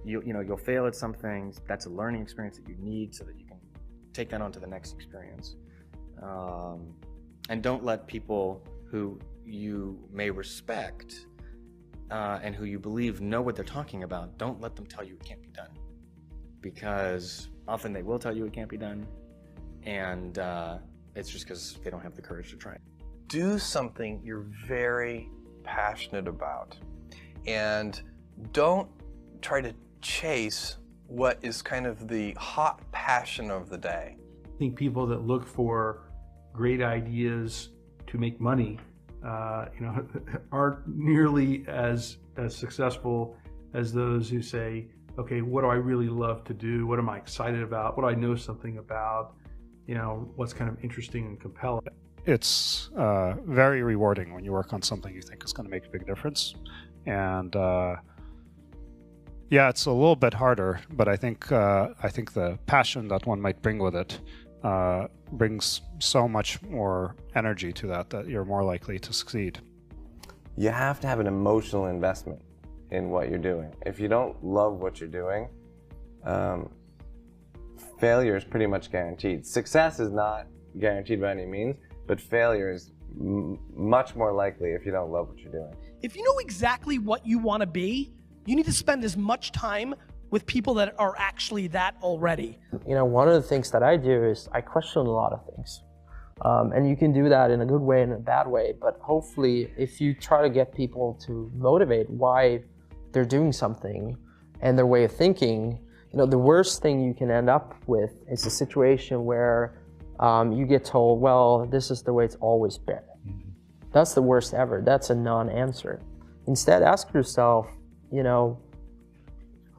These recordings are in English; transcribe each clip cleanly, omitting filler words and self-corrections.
you'll fail at some things. That's a learning experience that you need so that you can take that on to the next experience. And don't let people who you may respect and who you believe know what they're talking about, don't let them tell you it can't be done. Because often they will tell you it can't be done, and it's just because they don't have the courage to try it. Do something you're very passionate about, and don't try to chase what is kind of the hot passion of the day. I think people that look for great ideas to make money, aren't nearly as successful as those who say, okay, what do I really love to do? What am I excited about? What do I know something about? What's kind of interesting and compelling? It's very rewarding when you work on something you think is going to make a big difference. And yeah, it's a little bit harder, but I think the passion that one might bring with it brings so much more energy to that you're more likely to succeed. You have to have an emotional investment in what you're doing. If you don't love what you're doing, failure is pretty much guaranteed. Success is not guaranteed by any means, but failure is much more likely if you don't love what you're doing. If you know exactly what you want to be, you need to spend as much time with people that are actually that already. One of the things that I do is I question a lot of things. And you can do that in a good way and a bad way, but hopefully if you try to get people to motivate why they're doing something and their way of thinking, the worst thing you can end up with is a situation where you get told, well, this is the way it's always been. That's the worst ever. That's a non-answer. Instead, ask yourself,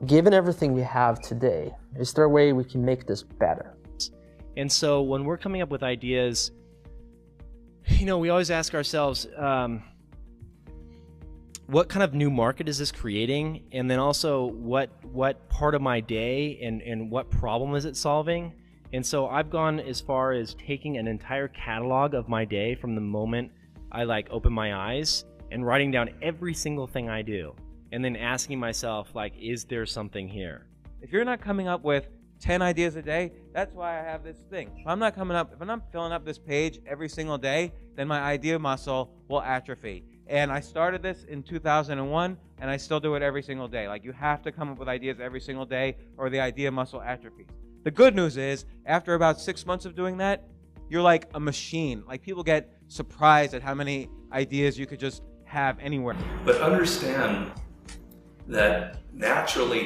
given everything we have today, is there a way we can make this better? And so when we're coming up with ideas, we always ask ourselves, what kind of new market is this creating? And then also what part of my day and what problem is it solving? And so I've gone as far as taking an entire catalog of my day from the moment I open my eyes and writing down every single thing I do. And then asking myself, is there something here? If you're not coming up with 10 ideas a day, that's why I have this thing. If I'm not filling up this page every single day, then my idea muscle will atrophy. And I started this in 2001, and I still do it every single day. You have to come up with ideas every single day, or the idea muscle atrophies. The good news is, after about 6 months of doing that, you're like a machine. People get surprised at how many ideas you could just have anywhere. But understand that naturally